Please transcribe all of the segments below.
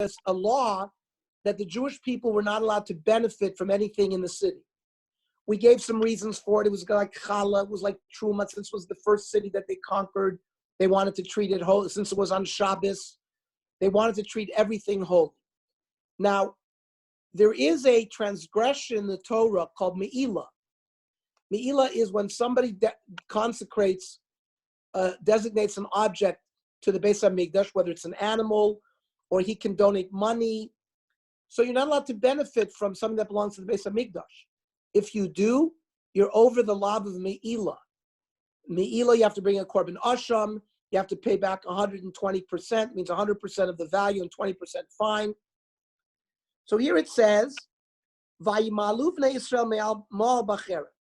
a law that the Jewish people were not allowed to benefit from anything in the city. We gave some reasons for it. It was like challah, it was like truma, since it was the first city that they conquered. They wanted to treat it holy, since it was on Shabbos. They wanted to treat everything holy. Now, there is a transgression in the Torah called me'ilah. Me'ilah is when somebody consecrates, designates an object to the Beis HaMikdash, whether it's an animal or he can donate money. So you're not allowed to benefit from something that belongs to the Beis HaMikdash. If you do, you're over the law of Me'ilah. Me'ilah, you have to bring a korban asham. You have to pay back 120%, means 100% of the value and 20% fine. So here it says, Vayimalu Bnei Yisrael me'al ma'al b'cheret.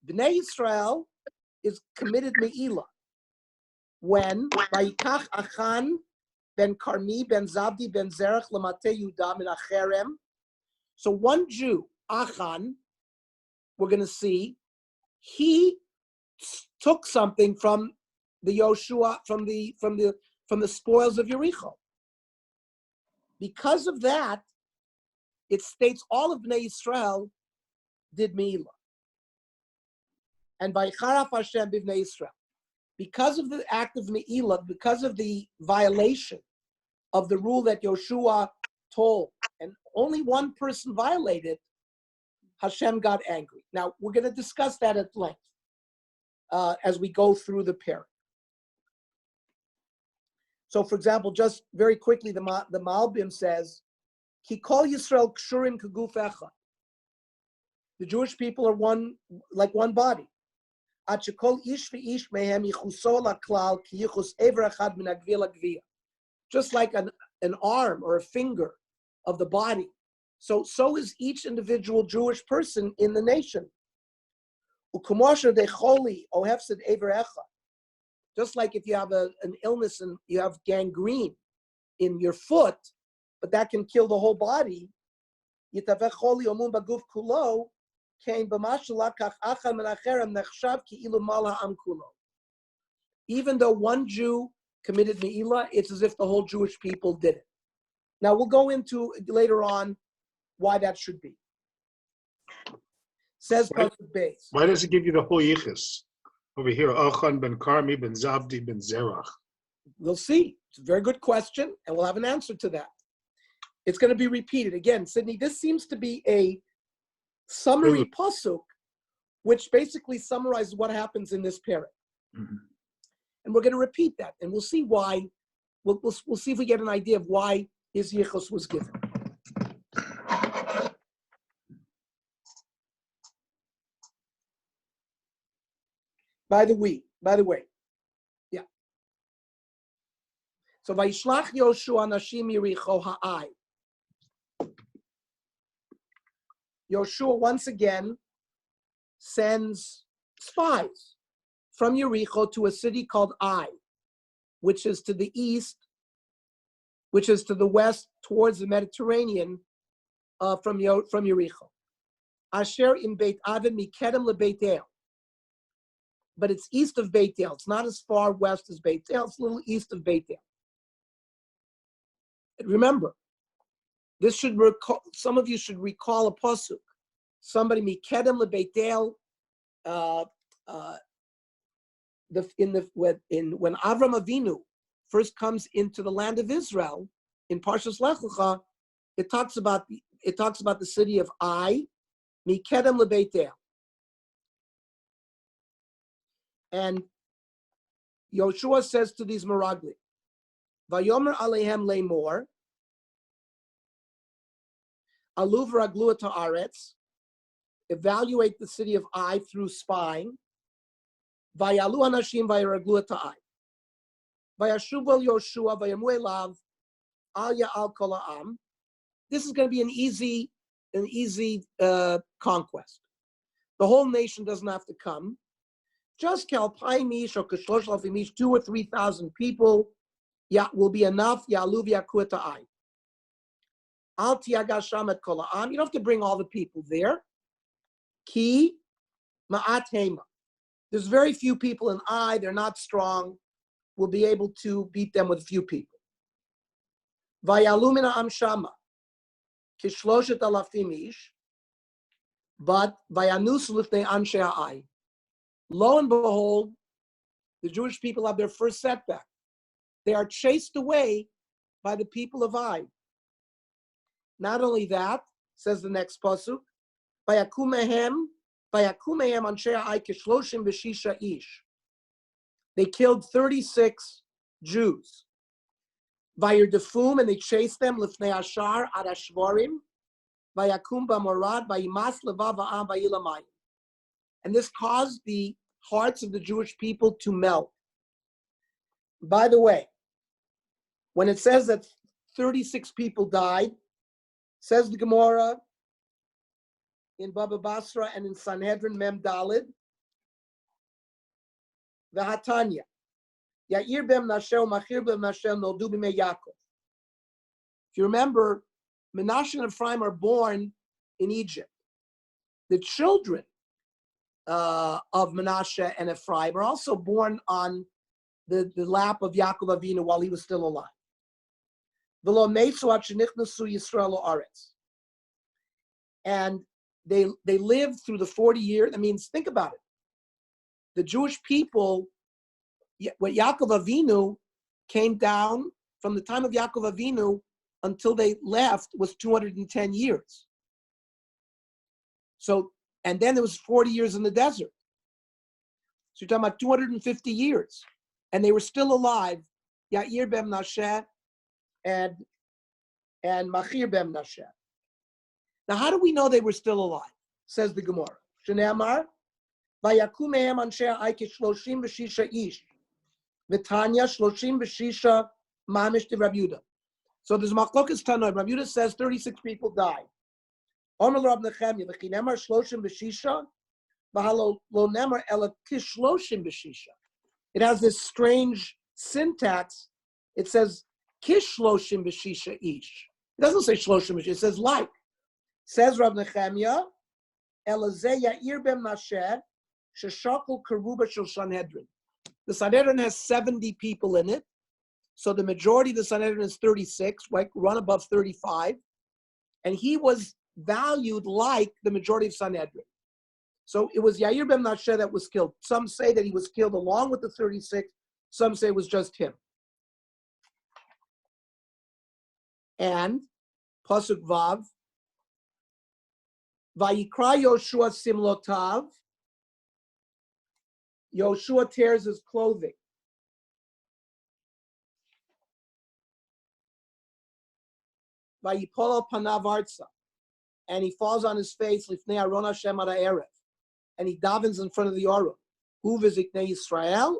Bnei Yisrael is committed me'ilah when Vayikach Achan ben Karmi ben Zabdi ben Zerach lemate Yudah min acherem. So one Jew, Achan, we're going to see, he took something from the Joshua, from the spoils of Yericho. Because of that, it states all of Bnei Yisrael did me'ilah. And by Charaf Hashem b'Bnei Yisrael, because of the act of me'ilah, because of the violation of the rule that Joshua told, and only one person violated, Hashem got angry. Now, we're going to discuss that at length as we go through the parak. So, for example, just very quickly, the Malbim says, Ki kol Yisrael kshurim keguf echad. The Jewish people are one, like one body. Ad shekol ish v'ish mehem yichuso laklal ki yichus ever echad min hagvia lagvia. Just like an arm or a finger of the body. So is each individual Jewish person in the nation. U'kumosher decholi ohefsed ever echad. Just like if you have an illness and you have gangrene in your foot, but that can kill the whole body. Even though one Jew committed me'ilah, it's as if the whole Jewish people did it. Now we'll go into later on why that should be. Says Pasuk Beis. Why does it give you the whole yichus? Over here, Achan ben Karmi ben Zavdi ben Zerach. We'll see. It's a very good question, and we'll have an answer to that. It's going to be repeated. Again, Sydney, this seems to be a summary pasuk, which basically summarizes what happens in this parak. Mm-hmm. And we're going to repeat that, and we'll see why. We'll see if we get an idea of why his yichus was given. By the way, yeah. So Vayishlach Joshua Nashim Yericho Ha'ai. Joshua once again sends spies from Yericho to a city called Ai, which is to the east, which is to the west towards the Mediterranean from Yericho. Asher in Beit Aven Mikedem LeBeit El. But it's east of Beit El. It's not as far west as Beit El. It's a little east of Beit El. And remember, this should recall. Some of you should recall a pasuk. Somebody mikedem lebeit El. When Avram Avinu first comes into the land of Israel in Parshas Lech Lecha, it talks about the city of Ai, mikedem lebeit El. And Joshua says to these Meraglim, Vayomer Alehem Lemor, Aluv Raglu Ta'aretz, evaluate the city of Ai through spying, Vayalu Anashim Vayaraglu Ta'ai, Vayashuval Yoshua Vayamu Elav, Al Ya'al Kol Ha'am. This is going to be an easy conquest. The whole nation doesn't have to come. Just Kalpaimish or Kishlosh Lafimish, 2,000 or 3,000 people, will be enough. Ya'aluv Yakuata'ai. Al Tiagasham et Kol Ha'am. You don't have to bring all the people there. Ki Ma'at Hema. There's very few people in Ai. They're not strong. We'll be able to beat them with a few people. Vayalu min ha'am shama kishloshet alafim ish, but vayanus lifnei anshe ha'ai. Lo and behold, the Jewish people have their first setback. They are chased away by the people of Ai. Not only that, says the next pasuk, vayakumehem anshe ha'ai kishloshim v'shisha ish. They killed 36 Jews. Vayerdefum, and they chased them, lifnei ashar ad ashvarim, vayakum b'morad, vayimas levav ha'am vayilamayim. And this caused the hearts of the Jewish people to melt. By the way, when it says that 36 people died, says the Gemara in Baba Basra and in Sanhedrin Mem Dalid, the Hatanya, Yair bem Nashel, Machir bem Nashel, Noldu b'mei Yaakov. If you remember, Menashe and Ephraim are born in Egypt. The children of Menashe and Ephraim are also born on the lap of Yaakov Avinu while he was still alive. And they lived through the 40 years. That means, think about it. The Jewish people, when Yaakov Avinu came down, from the time of Yaakov Avinu until they left was 210 years. So, and then there was 40 years in the desert. So you're talking about 250 years. And they were still alive, Yair ben Menashe and Machir ben Menashe. Now, how do we know they were still alive? Says the Gemara. Shneamar, vayakum mehem anshe ha'ai kishloshim v'shisha ish, v'tanya shloshim v'shisha mamish de Rabbi Yehuda. So there's machlokas tanoi. Rabbi Yehuda says 36 people died. Omer Rab Nechemya, v'chinemar shloshim v'shisha, v'halo lo nemar ela kishloshim v'shisha. It has this strange syntax. It says kishloshim v'shisha ish. It doesn't say shloshim v'shisha. It says like. Says Rab Nechemya, elazeh Yair ben Menashe sheshakol keruba shel Sanhedrin. The Sanhedrin has 70 people in it. So the majority of the Sanhedrin is 36, like run above 35. And he was valued like the majority of Sanhedrin. So it was Yair ben Menashe that was killed. Some say that he was killed along with the 36. Some say it was just him. And Pasuk Vav, Vayikra Joshua simlotav. Joshua tears his clothing. Vayipol panav artza, and he falls on his face lifnei Aron Hashem ad ha'erev, and he davens in front of the Aron. Hu v'ziknei Yisrael,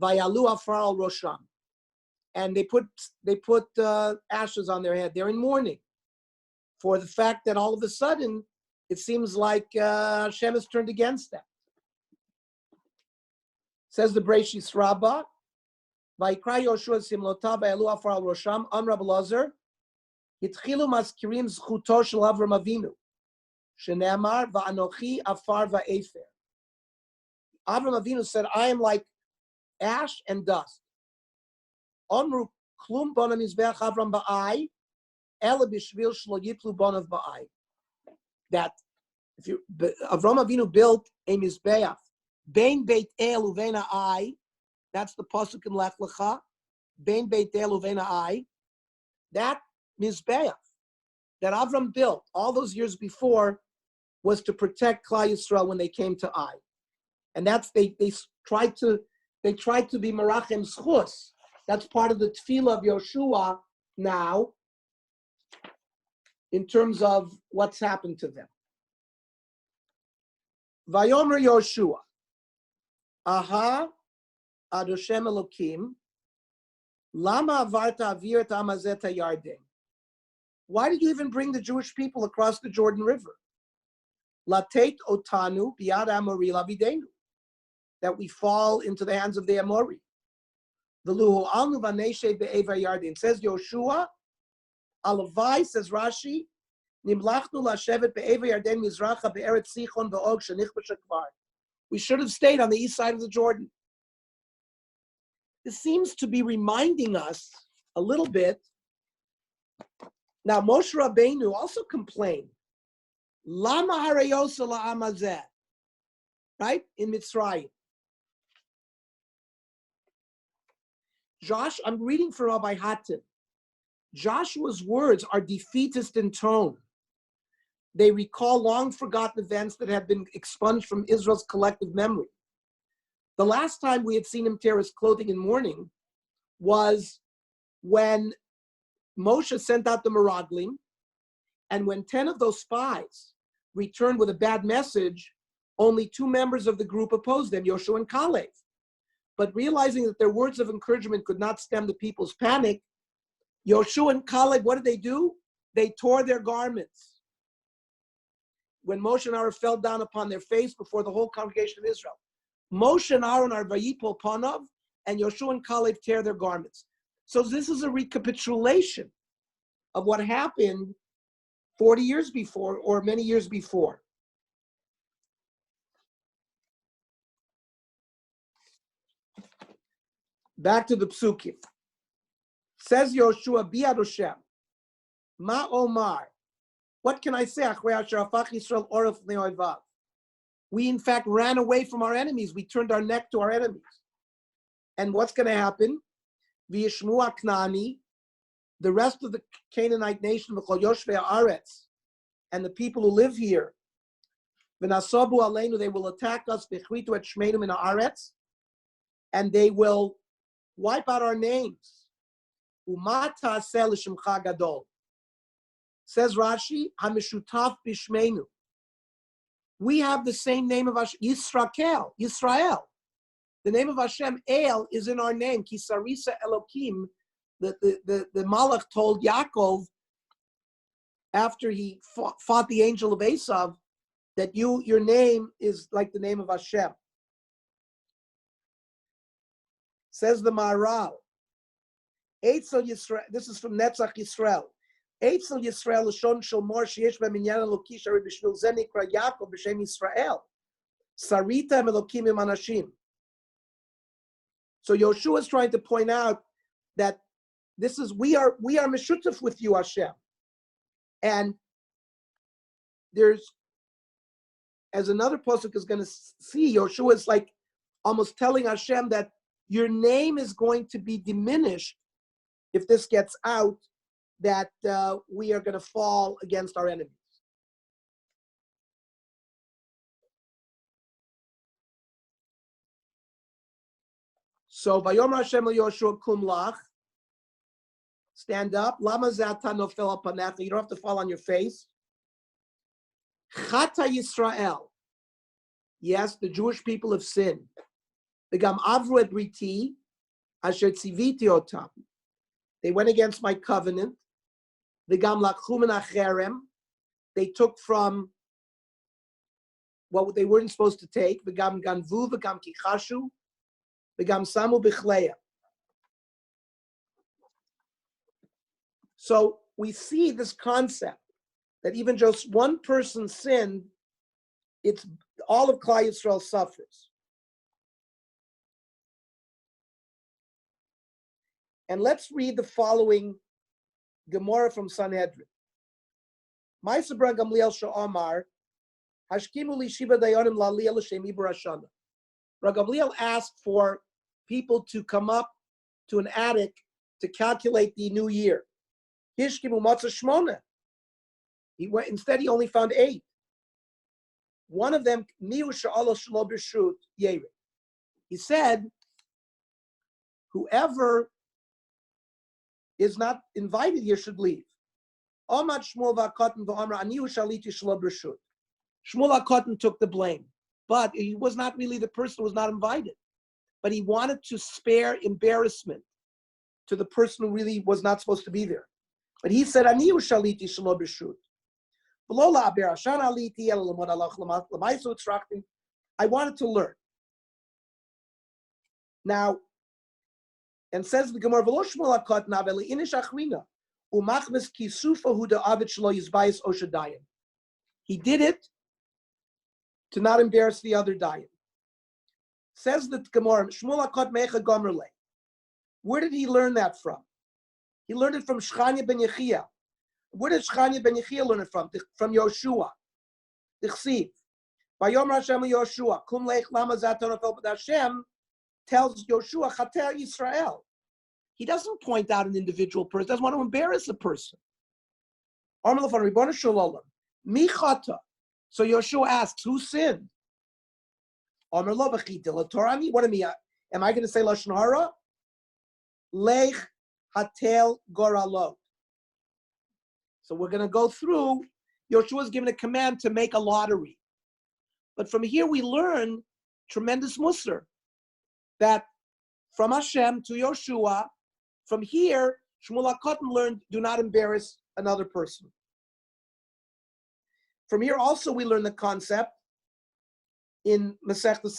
vayalu afar al rosham, and they put ashes on their head. They're in mourning for the fact that all of a sudden it seems like Hashem has turned against them. Says the Breishis Rabbah, Vayikra Yoshua simlotav vayalu afar al rosham, Amar Rabbi Elazar, Yitchilu maskirim zchuto shel Avram Avinu, shene'amar va'anochi afar va'efer. Avram Avinu said, I am like ash and dust. Omru klum bona mizbeach Avram ba'ai, ela b'shvil shlo yitlu bonav ba'ai. That Avram Avinu built a mizbeach, bein beit el uvein ha'ai, that's the pasuk in Lech Lecha, bein beit el uvein ha'ai, that mizbeach that Avram built all those years before was to protect Klal Yisrael when they came to Ai, and that's they tried to be merachem schus. That's part of the tefillah of Joshua now, in terms of what's happened to them. Vayomer Joshua, aha, ad Hashem Elokim, lama avarta avir et amazet hayarden. Why did you even bring the Jewish people across the Jordan River? Latet otanu biad Amori lavidenu, that we fall into the hands of the Amori. V'luhu alnu v'neshe be'eva yardin. Says Joshua, alavai, says Rashi, nimlachnu lashevet be'eva yarden mizracha be'eret sichon v'og shenich b'shakvar. We should have stayed on the east side of the Jordan. This seems to be reminding us a little bit Now Moshe Rabbeinu also complained. Lama harayosa la'amazeh, right? In Mitzrayim. I'm reading from Rabbi Hattin. Joshua's words are defeatist in tone. They recall long forgotten events that have been expunged from Israel's collective memory. The last time we had seen him tear his clothing in mourning was when Moshe sent out the Meraglim, and when 10 of those spies returned with a bad message, only 2 members of the group opposed them, Joshua and Caleb. But realizing that their words of encouragement could not stem the people's panic, Joshua and Caleb, what did they do? They tore their garments. When Moshe and Aaron fell down upon their face before the whole congregation of Israel. Moshe and Aaron are vayipol panav, and Joshua and Caleb tear their garments. So this is a recapitulation of what happened 40 years before, or many years before. Back to the psukim. Says Yoshua, Biad Hashem, Ma Omar. What can I say? We in fact ran away from our enemies. We turned our neck to our enemies. And what's going to happen? V'yishmu Knani, the rest of the Canaanite nation, v'chol yoshvei haaretz, and the people who live here, v'nasabu aleinu, they will attack us, v'chritu et shmeinu min haaretz, and they will wipe out our names. U'ma ta'aseh l'shemcha gadol. Says Rashi, hamishutaf bishmeinu. We have the same name of Yisrael. The name of Hashem, El, is in our name. Kisarisa Elokim, the Malach told Yaakov after he fought the angel of Esav that your name is like the name of Hashem. Says the Maharal, Eitzel Yisrael, this is from Netzach Yisrael. Eitzel Yisrael Lashon Shomor Sheyesh B'minyan Eloki Shari B'shvil Ze Nikra Yaakov B'Shem Yisrael. Sarita Elokim Im Anashim. So Yoshua is trying to point out that this is we are meshutaf with you, Hashem. And there's, as another pasuk is going to see, Yoshua is like almost telling Hashem that your name is going to be diminished if this gets out, that we are going to fall against our enemies. So, Vayomer Hashem el Yoshua kum lach, stand up. Lama zata nofel al panecha, you don't have to fall on your face. Chata Yisrael, yes, the Jewish people have sinned. V'gam avru et briti, asher tziviti otam, they went against my covenant. V'gam lakhu min acherem, they took from what they weren't supposed to take. V'gam ganvu, v'gam kichashu, v'gam samu bichleya. So we see this concept that even just one person sinned, it's all of Klal Yisrael suffers. And let's read the following Gemara from Sanhedrin. Ma'aseh bar Gamliel she'amar, hashkimu li shiva dayanim la'aliyah l'shem ibur hashana. Bar Gamliel asked for people to come up to an attic to calculate the new year. Hishkimu matzah shmona. Instead, he only found 8. One of them, miu she'alo shelo b'shut yeri. He said, whoever is not invited here should leave. Omad Shmuel v'Akotan v'Amra aniu shaliti shelo b'shut. Shmuel HaKotan took the blame, but he was not really the person who was not invited. But he wanted to spare embarrassment to the person who really was not supposed to be there. But he said, Aniu shaliti shelo b'shut. I wanted to learn. Now, and says the Gemara, he did it to not embarrass the other dayan. Says the Gemara, where did he learn that from? He learned it from Shchanya ben Yechia. Where did Shechania ben Yechiel learn it from? From Yoshua. Dichsiv. Vayomer Hashem Yoshua. Kum leich lama zaton afel. But Hashem tells Yoshua, Chater Yisrael. He doesn't point out an individual person. Doesn't want to embarrass a person. Amar lefan Ribono shel olam. Mi chata. So Yoshua asks, who sinned? Amar lo v'chi dilatorani. What am I going to say lashon hara? Leich hatel goralot. So we're going to go through. Yoshua is given a command to make a lottery. But from here we learn tremendous musar. That from Hashem to Yoshua, from here, Shmuel HaKotan learned, do not embarrass another person. From here also we learn the concept in Masechta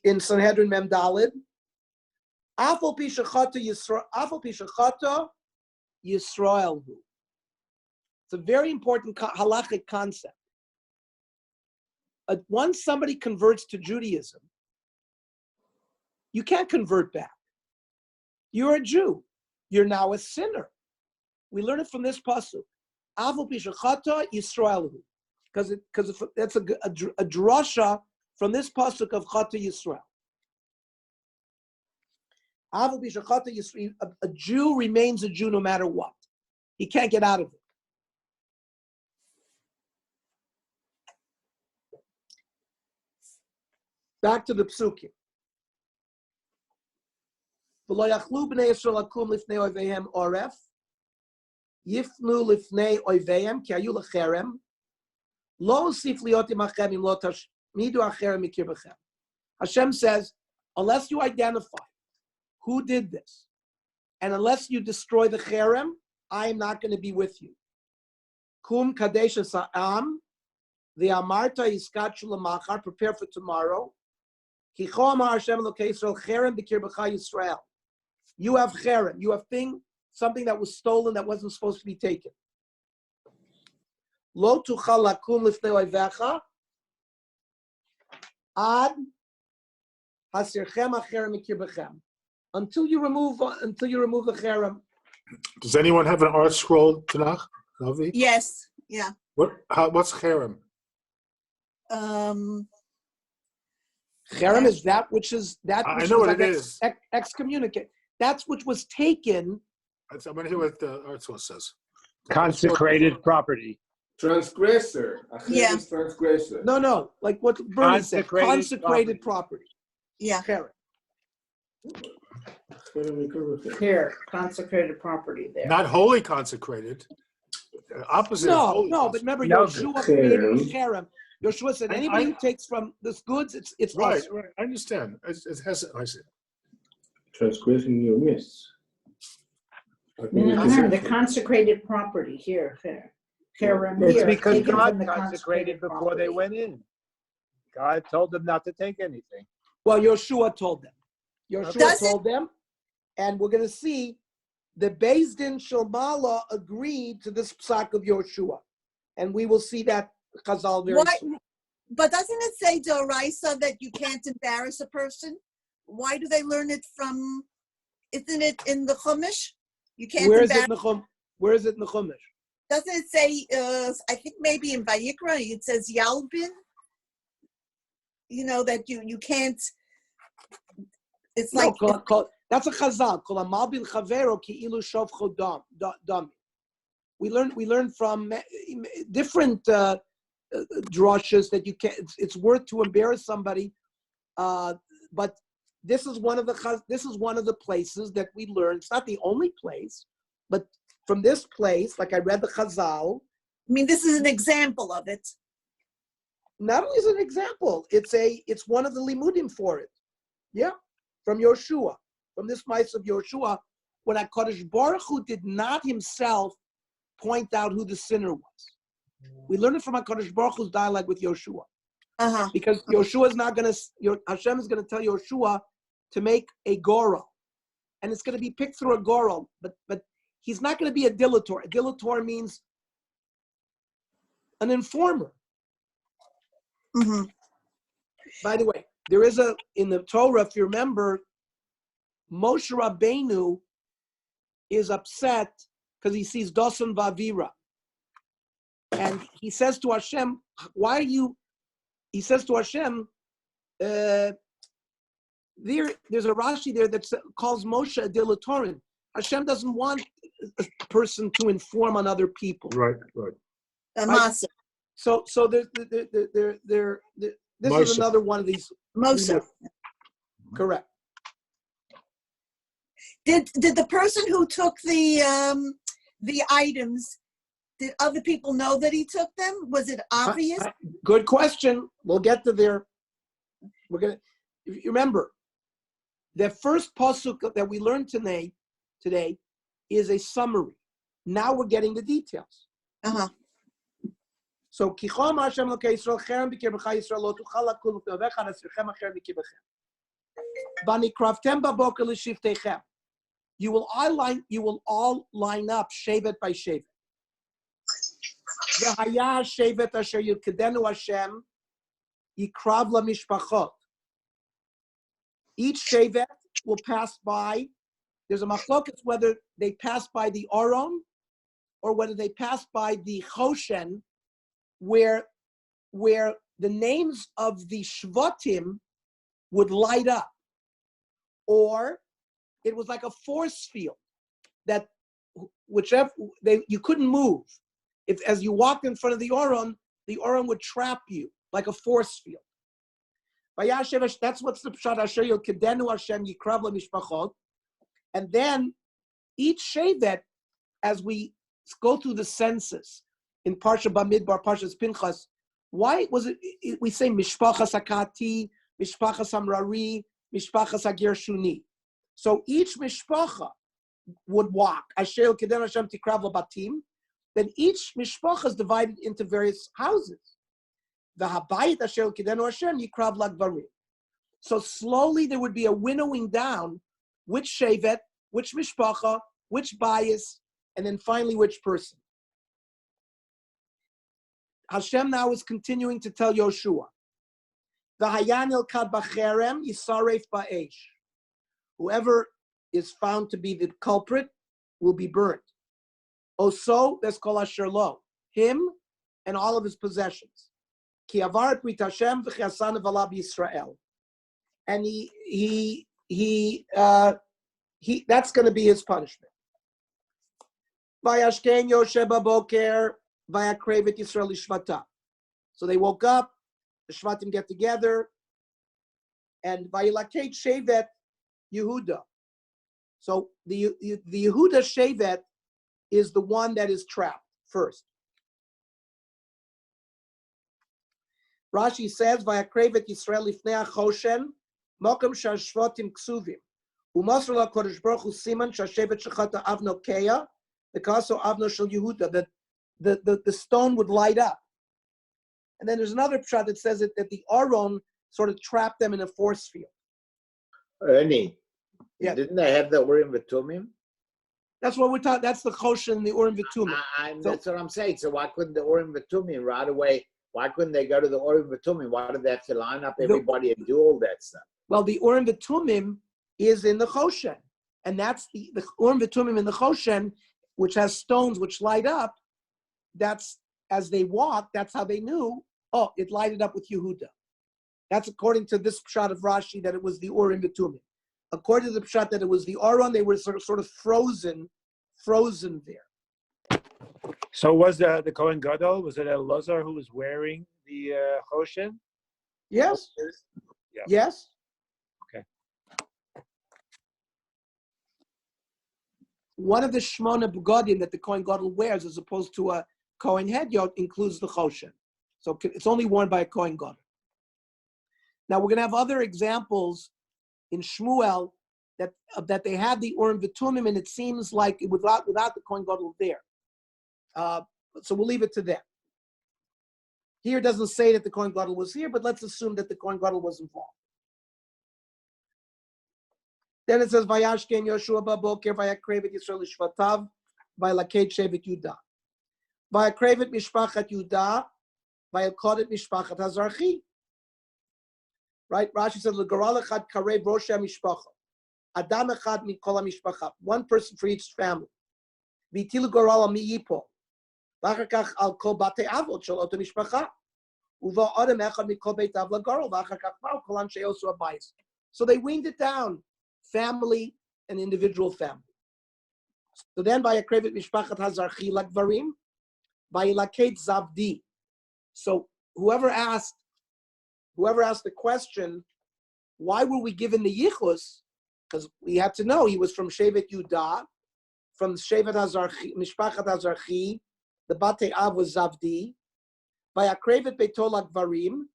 in Sanhedrin Mem Dalid. Afal pi shechata Yisraelhu. It's a very important halachic concept. Once somebody converts to Judaism, you can't convert back. You're a Jew. You're now a sinner. We learn it from this pasuk. Afal pi shechata Yisraelhu. Because that's a drasha from this pasuk of Chata Yisrael. A Jew remains a Jew no matter what. He can't get out of it. Back to the psukim. V'lo yachlu b'nei Yisrael hakum lifnei oivehem oref, yifnu lifnei oivehem ki hayu lecherem, lo osif liot imachem im lo tashmidu acherem mikir b'chem. Hashem says, unless you identify who did this, and unless you destroy the cherem, I am not going to be with you. Kum kadesh sa'am, the amarta iskach lamachar, prepare for tomorrow. Ki cho amar Hashem Elokei Yisrael cherem b'kir b'cha Yisrael. You have cherem. You have something that was stolen that wasn't supposed to be taken. Lo tuchal lakum lifnei oivecha ad hasirchem acherem mikir b'chem. Until you remove the cherem. Does anyone have an art scroll, Tanakh? Navi? Yes. Yeah. What's cherem? Cherem is that which is I know what it is. Excommunicate. That's which was taken. I'm going to hear what the art scroll says. Consecrated property. Transgressor. Yeah. Is transgressor. No. Like what Bernie said. Consecrated property. Yeah. Cherem. Here, consecrated property there. Not wholly consecrated. Opposite. of wholly But remember, No, Yoshua created the cherem. Yoshua said, anybody who takes from this goods, it's right. us. Right. I understand. It has. I see. Transgressing your midst. The consecrated property here. It's because God consecrated before they went in. God told them not to take anything. Well, Yoshua told them. Told them, and we're going to see the Beis Din Shomala agreed to this psak of Yoshua, and we will see that Chazal very soon. But doesn't it say Doraisa that you can't embarrass a person? Why do they learn it from? Isn't it in the Chumash? You can't. Where is it in the Chumash? Doesn't it say? I think maybe in Vayikra it says Yalbin. You know that you can't. It's like that's a chazal. We learn from different drashas that you can't. It's worth to embarrass somebody, but this is one of the places that we learn. It's not the only place, but from this place, like I read the chazal. I mean, this is an example of it. Not only is it an example, it's one of the limudim for it. Yeah. From Yoshua, from this mice of Yoshua, when HaKadosh Baruch Hu did not himself point out who the sinner was. We learn it from HaKadosh Baruch Hu's dialogue with Yoshua. Because Yoshua is not going to, Hashem is going to tell Yoshua to make a goral. And it's going to be picked through a goral. But he's not going to be a dilator. A dilator means an informer. Mm-hmm. By the way, there is in the Torah, if you remember, Moshe Rabbeinu is upset because he sees Dosan Vavira. And he says to Hashem, why are you, he says to Hashem, there's a Rashi there that calls Moshe a dilatorin. Hashem doesn't want a person to inform on other people. Right. Masa. So this Moshe. is another one of these. Mosa. Correct. Did the person who took the items, did other people know that he took them? Was it obvious? Good question. We'll get to there. We're gonna. If you remember, the first pasuk that we learned today is a summary. Now we're getting the details. Uh-huh. So Kichom Hashem Lokei Yisrael Cherem B'Kirbecha Yisrael Lo Tuchal Lakul U'Tovecha Nasirchem HaCherem B'Kirbechem V'Nikravtem B'Boker L'Shiftechem. You will all line up shevet by shevet. V'Haya shevet Asher Yilkedenu Hashem Yikrav LaMishpachot. Each shevet will pass by. There's a machlokas whether they pass by the Aron or whether they pass by the Choshen, where the names of the Shvatim would light up, or it was like a force field that whichever you couldn't move. If as you walked in front of the Aron would trap you like a force field. That's what's the pshat. Asher Yilkedenu Hashem Yikrav LaMishpachot. And then each shevet, as we go through the census in Parsha Bamidbar, Parshas Pinchas, why was it we say Mishpachas Hakati, Mishpachas Amrari, Mishpachas Hagershuni? So each Mishpacha would walk. Asher Yilkedenu Hashem Tikrav LaBatim. Then each Mishpacha is divided into various houses. The Habayit Asher Yilkedenu Hashem Yikrav LaGvarim. So slowly there would be a winnowing down which shevet, which mishpacha, which bias, and then finally which person. Hashem now is continuing to tell Joshua, V'hayan ilkad b'cherem yisaref ba'esh. Whoever is found to be the culprit will be burnt. Also, that's called asher lo, him and all of his possessions. Ki avar brit Hashem v'chiasan v'alav Yisrael. And that's going to be his punishment. Vayashken Yoshe Baboker Vayakrevet Yisrael Shvata. So they woke up, the Shvatim get together, and Vayilaket Shevet Yehuda. So the Yehuda Shevet is the one that is trapped first. Rashi says Vayakrevet Yisrael Lifnei HaChoshen Mokum Shashvotim Ksuvim. Umasr LaKodesh Baruch Hu Siman Shashevet Shechata Avno Keya, the Kaso Avno Shel Yehuda, that the stone would light up. And then there's another pshat that says that the Aron sort of trapped them in a force field. Ernie, Yeah. didn't they have the Urim V'Tumim? That's what we're talking. That's the Choshen and the Urim V'Tumim. That's what I'm saying. So why couldn't the Urim V'Tumim right away? Why couldn't they go to the Urim V'Tumim? Why did they have to line up everybody and do all that stuff? Well, the Urim V'Tumim is in the Choshen, and that's the Urim V'Tumim in the Choshen, which has stones which light up. That's as they walked. That's how they knew. Oh, it lighted up with Yehuda. That's according to this pshat of Rashi that it was the Urim V'Tumim. According to the pshat that it was the Aron, they were sort of frozen there. So was the Kohen Gadol, was it Elazar who was wearing the Choshen? Yes. Yeah. Yes. Okay. One of the Shmona Begadim that the Kohen Gadol wears, as opposed to a Kohen Hedyot, includes the Choshen. So it's only worn by a Kohen Gadol. Now we're going to have other examples in Shmuel that they had the Urim V'Tumim, and it seems like without the Kohen Gadol there. So we'll leave it to them. Here it doesn't say that the Kohen Gadol was here, but let's assume that the Kohen Gadol was involved. Then it says, Vayashken Yoshua Baboker Vayakrevet Yisrael Shvatav Vayaket Shevet Yudah. Vayakrevet Mishpachat Yudah Vayakodet Mishpachat Hazarchi. Right? Rashi says, L'garal echad karev rosh mishpacha. Adam echad mikol mishpacha. One person for each family. והטילו גורל על מי ייפול. ואחר כך על כל בתי אבות של אותה משפחה. ובא אדם אחד מכל בית אב לגורל, ואחר כך באו כל אנשי יהושע הבית. So they weaned it down, family and individual family. So then ויקרב את משפחת הזרחי לגברים, וילקט זבדי. So whoever asked the question, why were we given the yichus? Because we had to know he was from Shevet Yudah, from Shevet Hazarchi, Mishpachat Hazarchi. The Batei Av was Zavdi. Vayakrevet Beitol Gvarim,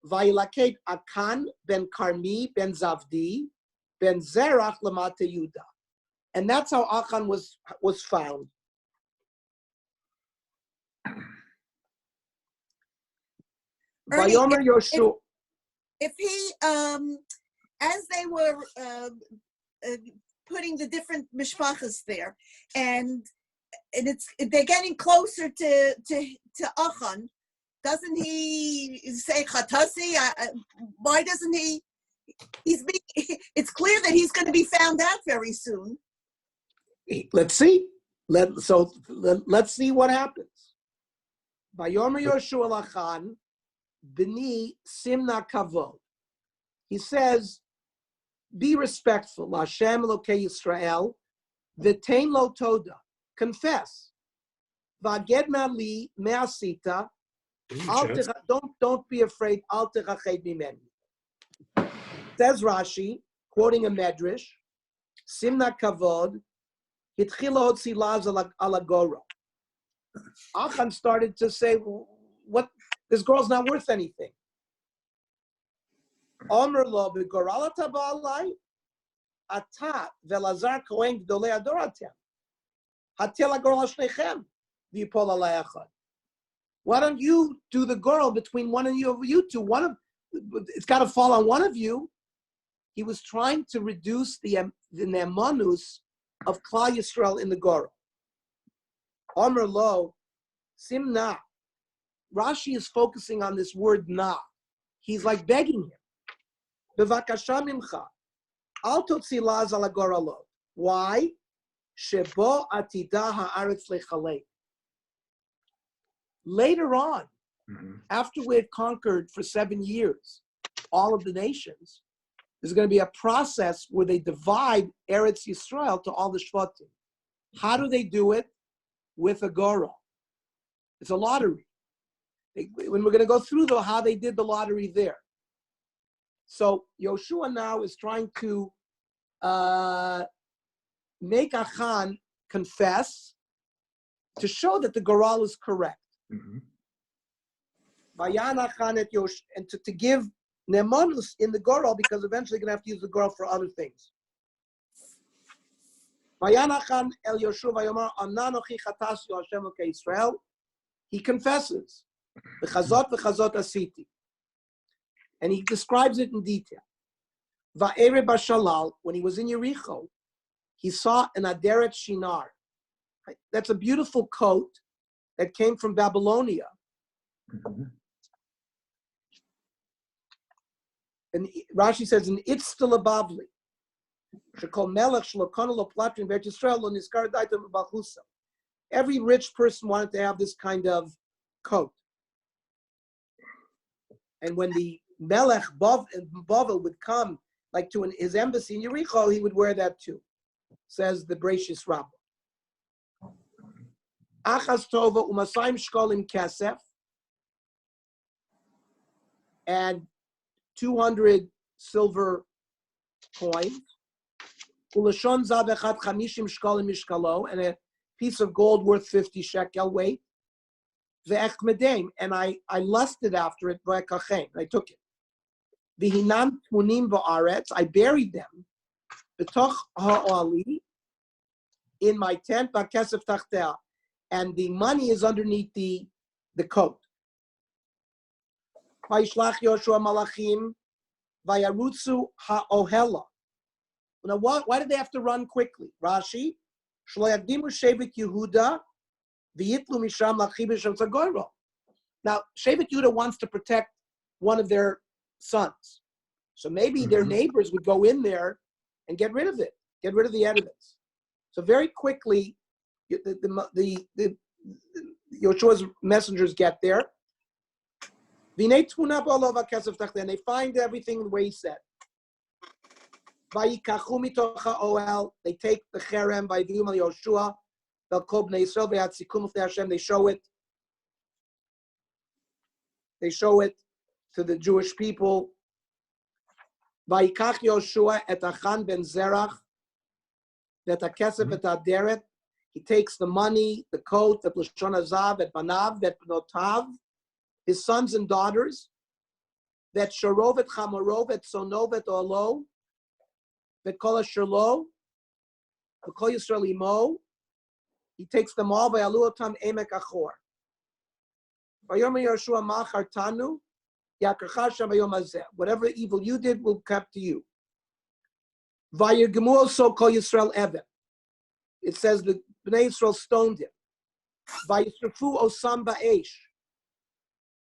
Vayilaket Akan ben Karmi ben Zavdi ben Zerach Lamate Yudah, and that's how Akan was found. Vayomer Yoshua. If he, as they were putting the different mishpachas there, and they're getting closer to Achan, doesn't he say Chatasi? Why doesn't he? It's clear that he's going to be found out very soon. Let's see. Let's see what happens. Vayomer Yoshua Lachan b'ni simna kavod. He says, be respectful. Hashem Elokei Yisrael, v'tein lo toda. Confess. V'aged mali me'asita. Don't be afraid. Al techached mimeni. Says Rashi, quoting a medrash, simna kavod, hitchila hotzi laz ala gora. Achan started to say, what? This girl's not worth anything. Omer lo b'gorala tabalai ata velazar kohen gdolei adoratem hatel hagoral shnechem v'yipol alei echad. Why don't you do the girl between one of you two? It's got to fall on one of you. He was trying to reduce the nemanus of Klal Yisrael in the girl. Omer lo simna. Rashi is focusing on this word na. He's like begging him. Bevakasha mimcha, al totzi laz ala goralot. Why? Shebo atida haaretz lechalek. Later on, after we had conquered for 7 years all of the nations, there's going to be a process where they divide Eretz Yisrael to all the shvatim. How do they do it? With a goral. It's a lottery. When we're going to go through how they did the lottery there. So Yoshua now is trying to make Achan confess to show that the goral is correct. Vayan Achan et Yosh, and to give nemanus in the goral, because eventually you're going to have to use the goral for other things. Vayan Achan el Yoshua vayomar ananochi chatasi Hashem Elokei Yisrael. He confesses. V'chazot asiti. And he describes it in detail. Va'ere bashalal, when he was in Yericho, he saw an aderet shinar. Right? That's a beautiful coat that came from Babylonia. And Rashi says, in Itztal Bavli, Shekol Melech Shlokon Lo Platrin Beit Yisrael Lo Niskar Daitam Bachusa. Every rich person wanted to have this kind of coat. And when the Melech Bavel would come, like to his embassy in Yericho, he would wear that too, says the Bereishis Rabbah. Achaz Tova Umasayim Shkolim Kesef, and 200 silver coins. Ulashon Zav Echad Chamishim Shkolim Mishkalo, and a piece of gold worth 50 shekel weight. Ve'echmedem, and I lusted after it. Ve'ekachem, I took it. V'hinam tmunim ba'aretz, I buried them. B'toch ha'oli, in my tent. Ba'kesef tachtea, and the money is underneath the coat. Vayishlach Yoshua malachim, vayarutzu ha'ohela. Now, why did they have to run quickly? Rashi, shlo yagdimu shevet Yehuda. Now, Shevet Yehuda wants to protect one of their sons. So maybe their neighbors would go in there and get rid of it, get rid of the evidence. So very quickly, the Yoshua's messengers get there. And they find everything the way he said. They take the cherem by Yoshua. They show it. They show it to the Jewish people. Vayikach Yoshua et Achan ben Zerach, that Kesef et Aderet. He takes the money, the coat, the Lashon Hazav, et Banav, et Bnotav, his sons and daughters, that Sharov et Chamorov et Sonov et Olo, that Kol Shalo, the Kol Yisrael Imo. He takes them all by Aluotam Emek Achor. Vayom Yoshua Machar Tanu. Whatever evil you did will come to you. So call Yisrael Evan. It says the Bnei Yisrael stoned him. Vayisrafu osam ba'esh.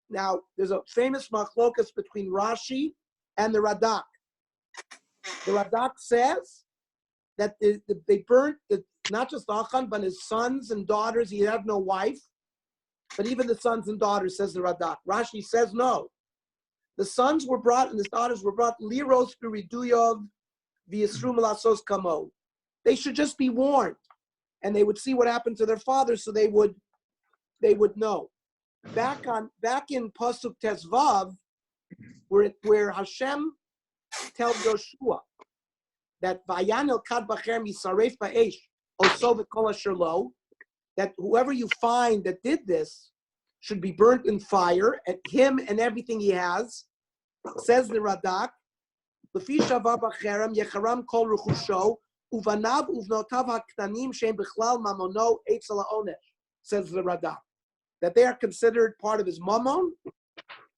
Now there's a famous machlokas between Rashi and the Radak. The Radak says that they burnt not just Achan but his sons and daughters. He had no wife, but even the sons and daughters, says the Radak. Rashi says no. The sons were brought and the daughters were brought liros biriduyov v'yisru malasos kamo. They should just be warned, and they would see what happened to their father, so they would know. Back in Pasuk Tezvav, where Hashem tells Joshua that Vayan el kad bacher misaref ba'esh oso v'kol asher lo, that whoever you find that did this should be burnt in fire, and him and everything he has. Says the Radak, Lefi shava b'cherem yecharam kol rechusho uvanav uvnotav haktanim shein bichlal mamono eitz ha'onesh. Says the Radak, that they are considered part of his mammon,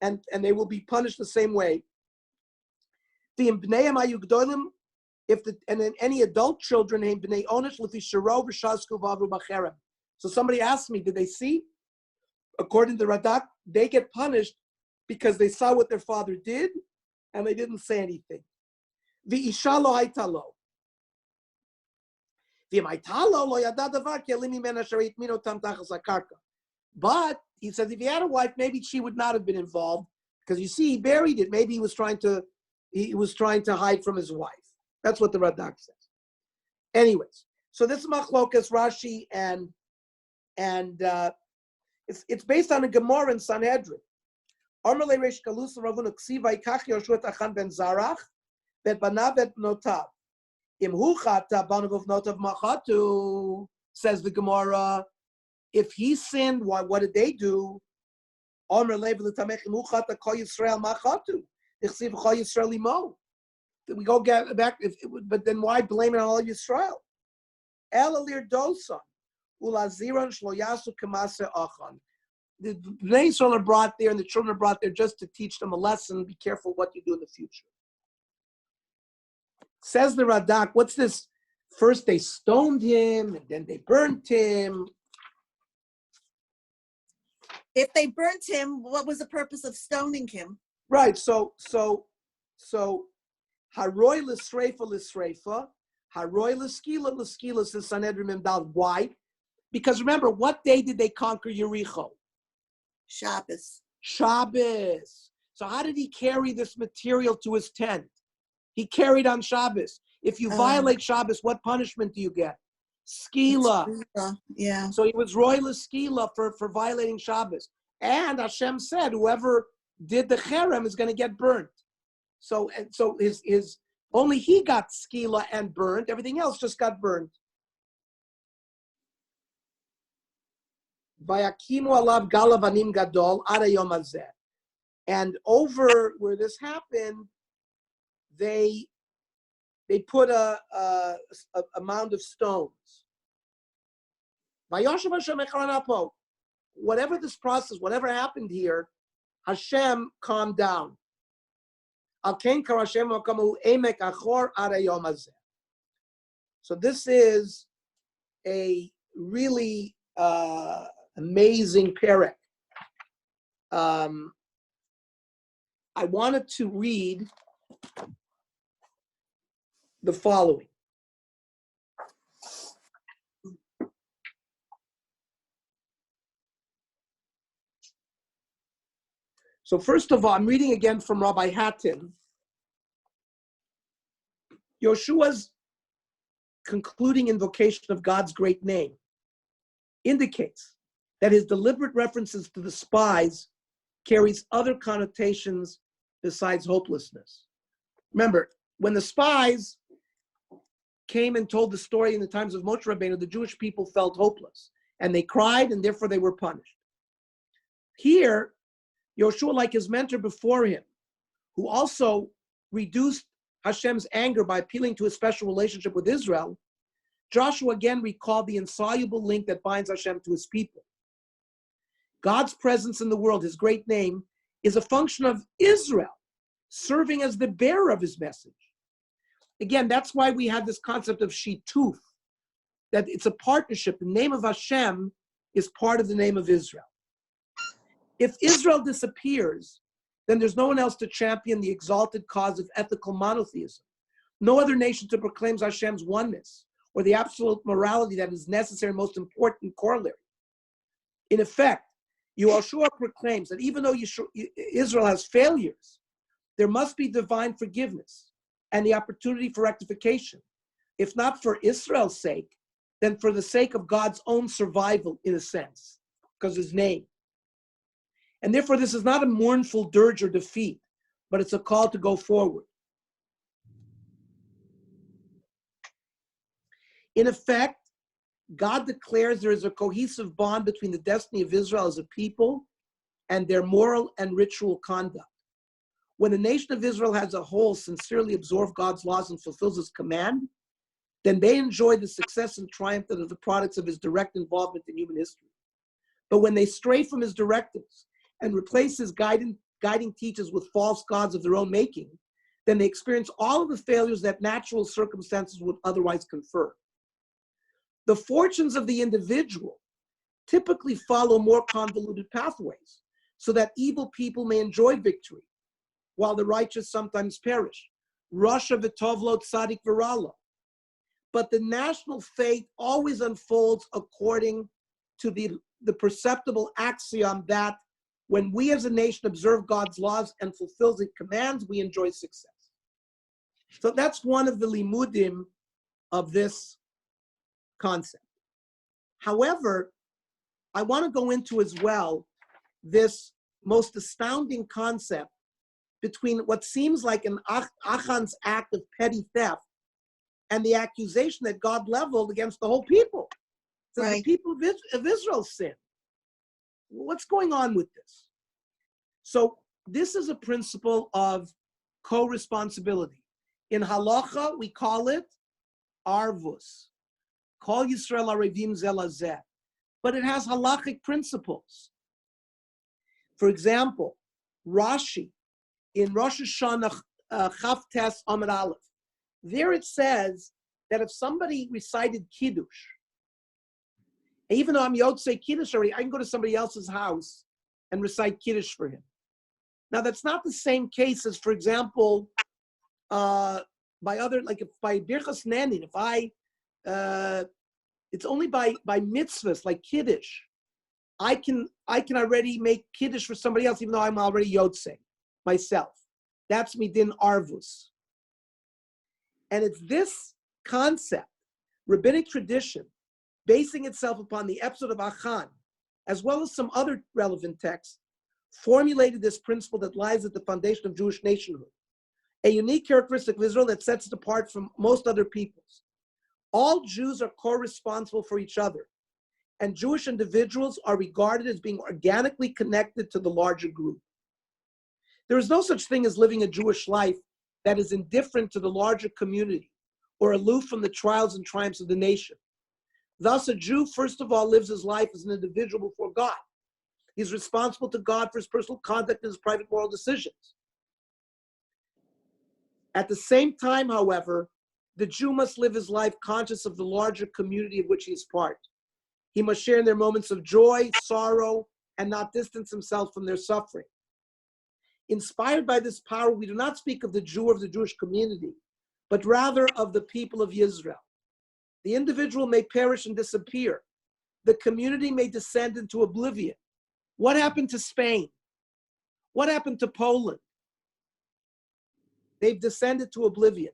and they will be punished the same way. And then any adult children named bnei onesh lefi shiro v'shasku v'avru b'cherem. So somebody asked me, did they see? According to Radak, they get punished because they saw what their father did and they didn't say anything. V'isha lo hayta lo. But he says if he had a wife, maybe she would not have been involved, because you see, he buried it. Maybe he was trying to hide from his wife. That's what the Radak says. Anyways, so this is Machlokas, Rashi, and it's based on a Gemara in Sanhedrin. Armele Reish Kalus Ravuna Ksiva Ikach Yoshua Achan ben Zarach Bet Banav Bet Notav Im Huchata Banav Notav Machatu, says the Gemara. If he sinned, what did they do? Armele V'Letamech Im Huchata Kol Yisrael Machatu Ichsiv Kol Yisrael Imo. We go get back, but then why blame it on all Yisrael? Elalir Dosan Ulaziran Shloyasu Kamase Achan. The Bnei Yisrael are brought there, and the children are brought there just to teach them a lesson. Be careful what you do in the future. Says the Radak, what's this? First they stoned him, and then they burnt him. If they burnt him, what was the purpose of stoning him? Right. So haroy l'sreifa, haroy l'skila says Sanhedrin Memdal. Why? Because remember, what day did they conquer Yericho? Shabbos. So how did he carry this material to his tent? He carried on Shabbos. If you violate Shabbos, what punishment do you get? Skila. Yeah. So he was royal skila for violating Shabbos. And Hashem said, whoever did the cherem is going to get burnt. So his only he got skila and burnt. Everything else just got burnt. Vayakimu alav galavanim gadol ad hayom hazeh. And over where this happened, they put a mound of stones. Vayoshev Hashem echaranapo. Whatever this process, whatever happened here, Hashem calmed down. Alken kar Hashem v'kamu emek achor ad hayom hazeh. So this is a really amazing perek. I wanted to read the following. So first of all, I'm reading again from Rabbi Hattin. Yoshua's concluding invocation of God's great name indicates that his deliberate references to the spies carries other connotations besides hopelessness. Remember, when the spies came and told the story in the times of Moshe Rabbeinu, the Jewish people felt hopeless, and they cried, and therefore they were punished. Here, Yoshua, like his mentor before him, who also reduced Hashem's anger by appealing to a special relationship with Israel, Joshua again recalled the insoluble link that binds Hashem to his people. God's presence in the world, his great name, is a function of Israel, serving as the bearer of his message. Again, that's why we have this concept of shituf, that it's a partnership. The name of Hashem is part of the name of Israel. If Israel disappears, then there's no one else to champion the exalted cause of ethical monotheism. No other nation to proclaim Hashem's oneness or the absolute morality that is necessary and most important corollary. In effect, Joshua proclaims that even though Israel has failures, there must be divine forgiveness and the opportunity for rectification, if not for Israel's sake, then for the sake of God's own survival, in a sense, because his name. And therefore, this is not a mournful dirge or defeat, but it's a call to go forward. In effect, God declares there is a cohesive bond between the destiny of Israel as a people and their moral and ritual conduct. When the nation of Israel as a whole sincerely absorbs God's laws and fulfills his command, then they enjoy the success and triumph that are the products of his direct involvement in human history. But when they stray from his directives and replace his guiding teachers with false gods of their own making, then they experience all of the failures that natural circumstances would otherwise confer. The fortunes of the individual typically follow more convoluted pathways, so that evil people may enjoy victory, while the righteous sometimes perish. Rasha v'tovlo tzadik v'ralo. But the national fate always unfolds according to the perceptible axiom that when we as a nation observe God's laws and fulfill his commands, we enjoy success. So that's one of the limudim of this concept. However, I want to go into as well this most astounding concept between what seems like an Achan's act of petty theft and the accusation that God leveled against the whole people. So Right. the people of Israel sin. What's going on with this? So this is a principle of co-responsibility. In halacha, we call it arvus. Kol Yisrael arevim ze lazeh. But it has halachic principles. For example, Rashi, in Rosh Hashanah Chaf Tes Amud Aleph, there it says that if somebody recited Kiddush, even though I'm Yotzei Kiddush already, I can go to somebody else's house and recite Kiddush for him. Now, that's not the same case as, for example, by other, like if by Birchas Nenin, if I, it's only by mitzvahs like Kiddush, I can already make Kiddush for somebody else, even though I'm already Yotzei myself. That's midin arvus. And it's this concept, rabbinic tradition, basing itself upon the episode of Achan, as well as some other relevant texts, formulated this principle that lies at the foundation of Jewish nationhood, a unique characteristic of Israel that sets it apart from most other peoples. All Jews are co-responsible for each other, and Jewish individuals are regarded as being organically connected to the larger group. There is no such thing as living a Jewish life that is indifferent to the larger community or aloof from the trials and triumphs of the nation. Thus, a Jew, first of all, lives his life as an individual before God. He's responsible to God for his personal conduct and his private moral decisions. At the same time, however, the Jew must live his life conscious of the larger community of which he is part. He must share in their moments of joy, sorrow, and not distance himself from their suffering. Inspired by this power, we do not speak of the Jew or of the Jewish community, but rather of the people of Israel. The individual may perish and disappear. The community may descend into oblivion. What happened to Spain? What happened to Poland? They've descended to oblivion.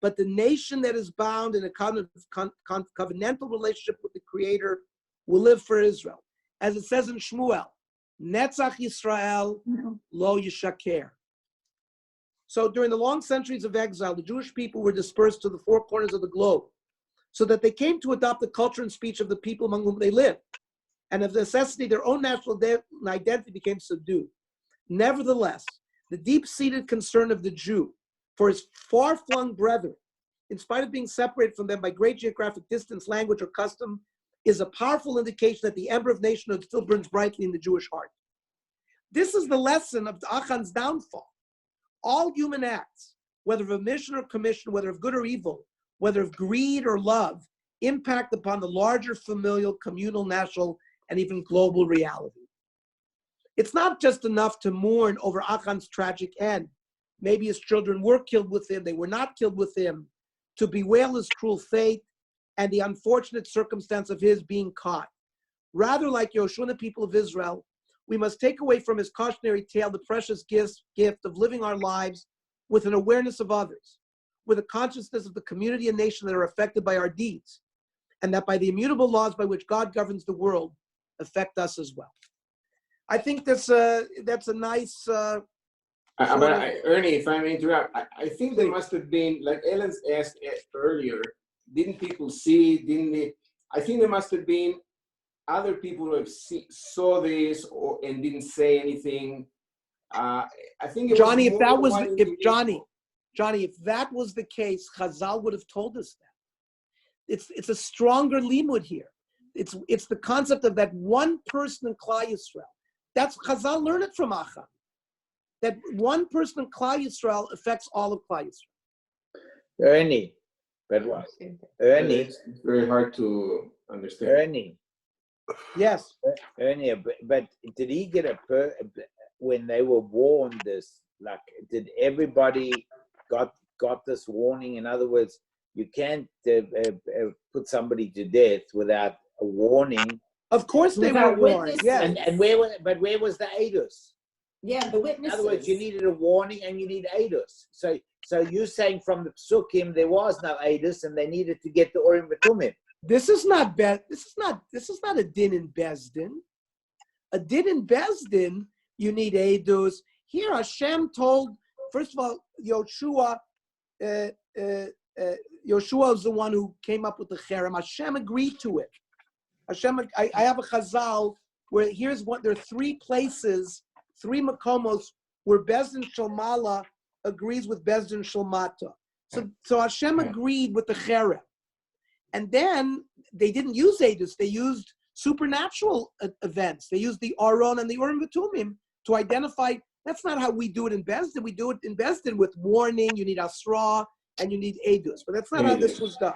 But the nation that is bound in a covenantal relationship with the Creator will live for Israel. As it says in Shmuel, Netzach Yisrael lo yishaker. So during the long centuries of exile, the Jewish people were dispersed to the four corners of the globe so that they came to adopt the culture and speech of the people among whom they lived. And of necessity, their own national identity became subdued. Nevertheless, the deep-seated concern of the Jew for his far-flung brethren, in spite of being separated from them by great geographic distance, language, or custom, is a powerful indication that the ember of nationhood still burns brightly in the Jewish heart. This is the lesson of Achan's downfall. All human acts, whether of omission or commission, whether of good or evil, whether of greed or love, impact upon the larger familial, communal, national, and even global reality. It's not just enough to mourn over Achan's tragic end. Maybe his children were killed with him, they were not killed with him, to bewail his cruel fate and the unfortunate circumstance of his being caught. Rather, like Joshua and the people of Israel, we must take away from his cautionary tale the precious gift of living our lives with an awareness of others, with a consciousness of the community and nation that are affected by our deeds, and that by the immutable laws by which God governs the world, affect us as well. I think that's a nice. Ernie, if I may interrupt, I think there must have been, like Ellen's asked earlier, didn't people see? Didn't they? I think there must have been other people who have saw this and didn't say anything. I think it Johnny, was if that more was one if individual. Johnny, if that was the case, Chazal would have told us that. It's a stronger limud here. It's the concept of that one person in Klal Yisrael. That's Chazal learned it from Achan. That one person in Klal Yisrael affects all of Klal Yisrael. Ernie, but Ernie, It's very hard to understand. Ernie, Yes. Ernie, but did he get when they were warned this? Like, did everybody got this warning? In other words, you can't put somebody to death without a warning. Of course they were Without warned. witnesses. Yes. And where was the ADUS? Yeah, the In witnesses. other words, you needed a warning and you need ADUS. So you're saying from the Psukim there was no ADUS and they needed to get the Urim V'Tumim. This is not a din in Bezdin. A din in Bezdin, you need edus. Here Hashem told, first of all, Joshua is the one who came up with the cherem. Hashem agreed to it. I have a chazal where there are three places, three makomos where Bezdin Shalmala agrees with Bezdin Shalmata. So Hashem agreed with the cherem. And then they didn't use edus, they used supernatural events. They used the Aron and the Urim V'Tumim to identify. That's not how we do it in Bezdin. We do it in Bezdin with warning, you need Asra, and you need edus. But that's not how this was done.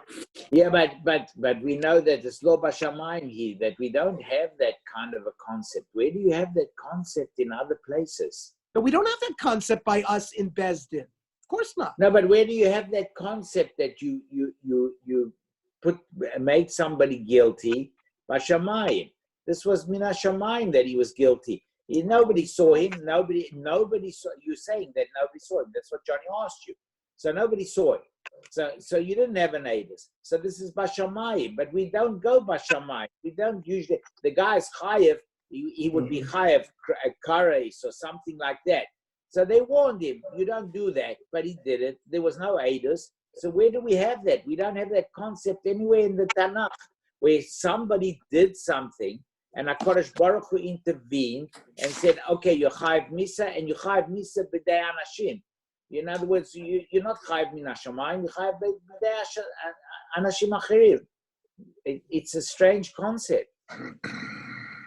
Yeah, but we know that it's lo b'shamayim here, that we don't have that kind of a concept. Where do you have that concept in other places? But we don't have that concept by us in Bezdin. Of course not. No, but where do you have that concept that you made somebody guilty by Shamayim? This was Mina Shamayim that he was guilty. Nobody saw him. Nobody saw. You're saying that nobody saw him. That's what Johnny asked you. So nobody saw him. So you didn't have an Adis. So this is Bashamayim. But we don't go Bashamayim. We don't usually. The guy is Chayev. He would be Chayev Kares or something like that. So they warned him. You don't do that. But he did it. There was no Adis. So where do we have that? We don't have that concept anywhere in the Tanakh where somebody did something and HaKadosh Baruch Hu intervened and said, okay, you're Chayiv Misa and you Chayiv Misa B'dei Anashim. In other words, you're not Chayiv Min HaShamayim, you're Chayiv B'dei Anashim Achirim. It's a strange concept.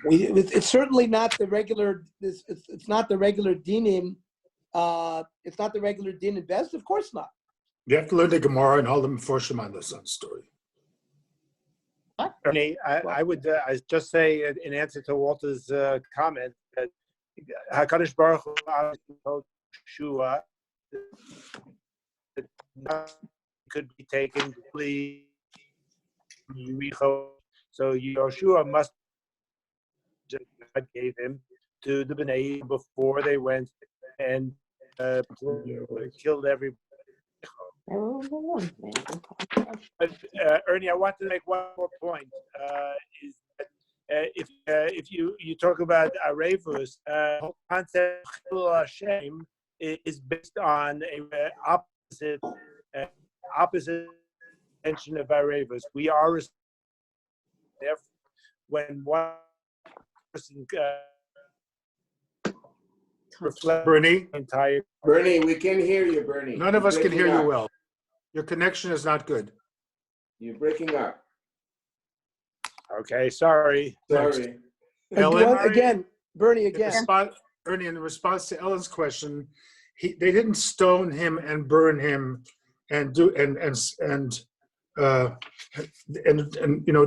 It's certainly not the regular. It's not the regular dinim. It's not the regular din in Bezdin. Of course not. You have to learn the Gemara and all the Meforshim on this story. Ernie, I would just say in answer to Walter's comment that HaKadosh Baruch Hu obviously told Shua that nothing could be taken to flee Yericho. So Yoshua must that God gave him to the Bnei before they went and killed everybody. But Ernie, I want to make one more point. Is that if you talk about Arevus, the whole concept of Chilul Hashem is based on a opposite mention of Arevus. We are when one person reflects Bernie, the entire. Bernie, we can hear you, Bernie. none of You're us can breaking hear you up. well. Your connection is not good. You're breaking up. Okay, sorry. Sorry. Ellen? Again, Bernie, In again. Ernie, in response to Ellen's question, they didn't stone him and burn him and do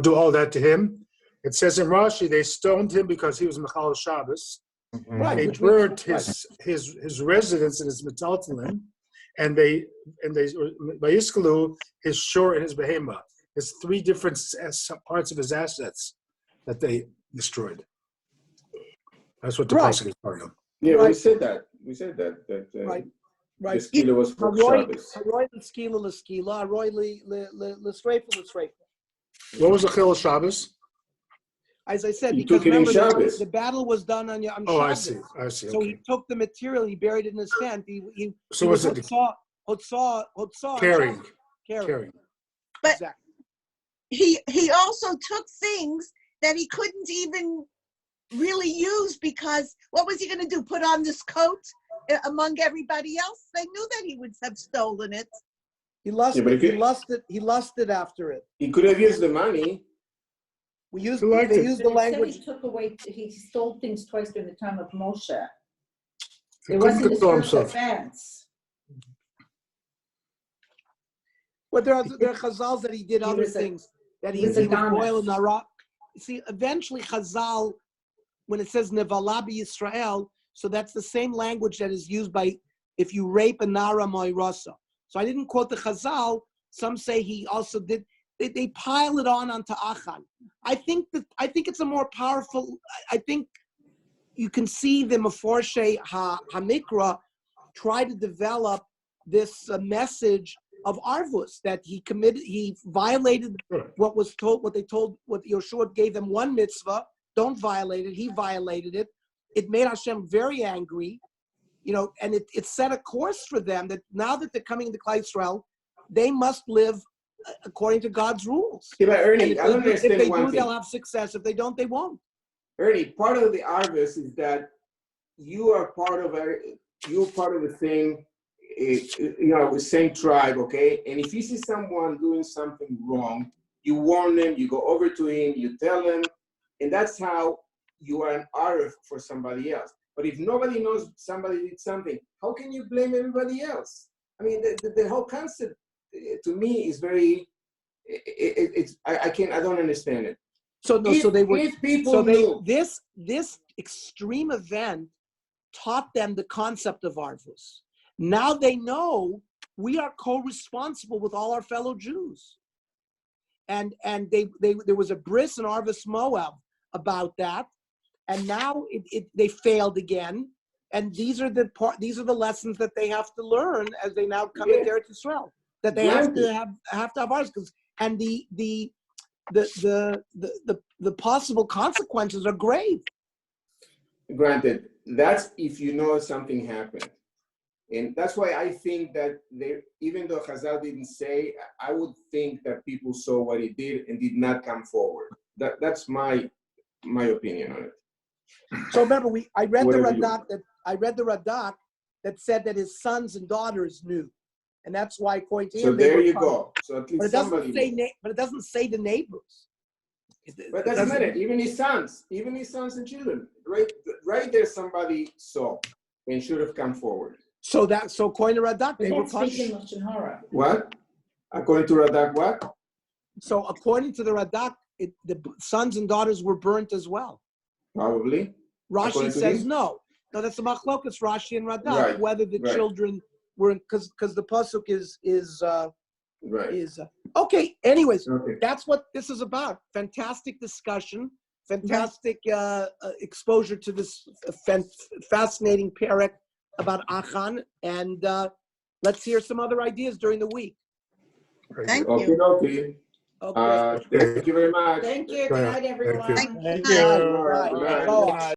do all that to him. It says in Rashi they stoned him because he was Mechal Shabbos. Right, They which burned his residence and his metaltalin, and they Vayiskalu his shore and his behema. There's three different parts of his assets that they destroyed. That's what the Right. pasuk is part of. Yeah, Right. we said that. We said that. Right. The Right. skila was for Shabbos. Haroy l'skila l'skila, haroy l'streifa l'streifa. What was the Chil Shabbos? As I said, He because took it in remember Shabbos. the battle was done on Shabbos. Oh, I see. So Okay. he took the material, he buried it in his tent. So was it Hotzah on carrying? Shabbos. Carrying. Carrying. But Exactly. he also took things that he couldn't even really use, because what was he going to do? Put on this coat among everybody else? They knew that he would have stolen it. He lusted. but if He you- lusted. He lusted after it. He could have used the money. We used. He liked They it. used But the it said language. he took away, he stole things twice during the time of Moshe. He It couldn't wasn't his control first himself. offense. Well, there are Chazals that he did He other was a- things. That he he was a was boiling Ganesh. the rock. See, eventually Chazal, when it says Nevala Yisrael, so that's the same language that is used by if you rape a Nara Moirasa. So I didn't quote the Chazal. Some say he also did. They pile it onto Achan. I think it's a more powerful. I think you can see the Meforshe HaMikra try to develop this message of Arvus, that he violated what Joshua gave them one mitzvah, don't violate it, he violated it. It made Hashem very angry, and it set a course for them that now that they're coming into Klal Yisrael, they must live according to God's rules. Yeah, but Ernie, And I don't if understand they one do, thing. they'll have success. If they don't, they won't. Ernie, part of the Arvis is that you are part of the thing, the same tribe, okay? And if you see someone doing something wrong, you warn them, you go over to him, you tell him, and that's how you are an Arv for somebody else. But if nobody knows somebody did something, how can you blame everybody else? I mean, the whole concept to me is very, I don't understand it. If people knew. This extreme event taught them the concept of Arvus. Now they know we are co-responsible with all our fellow Jews. And there was a bris in Arvus Moab about that, and now they failed again. And these are the lessons that they have to learn as they now come into Eretz Yisrael. That they have to have Arvus, and the possible consequences are grave. Granted, that's if you know something happened. And that's why I think that even though Chazal didn't say, I would think that people saw what he did and did not come forward. That's my opinion on it. So remember, I read the Radak that said that his sons and daughters knew, and that's why according to him. So there you go. So at least but it doesn't somebody say. But it doesn't say the neighbors. But it doesn't matter. Even his sons and children, right there, somebody saw and should have come forward. So according to Radak, they were punished. What? According to Radak, what? So according to the Radak, the sons and daughters were burnt as well. Probably. Rashi says no. No, that's the machlokas Rashi and Radak, whether the children were because the pasuk is okay. Anyways, that's what this is about. Fantastic discussion, fantastic exposure to this fascinating parak about Achan, and let's hear some other ideas during the week. Thank Okay, you. okay. Okay. Thank you very much. Thank you. Good night, everyone. Thank you. Thank Good night. you. Good night. Good night. Boas.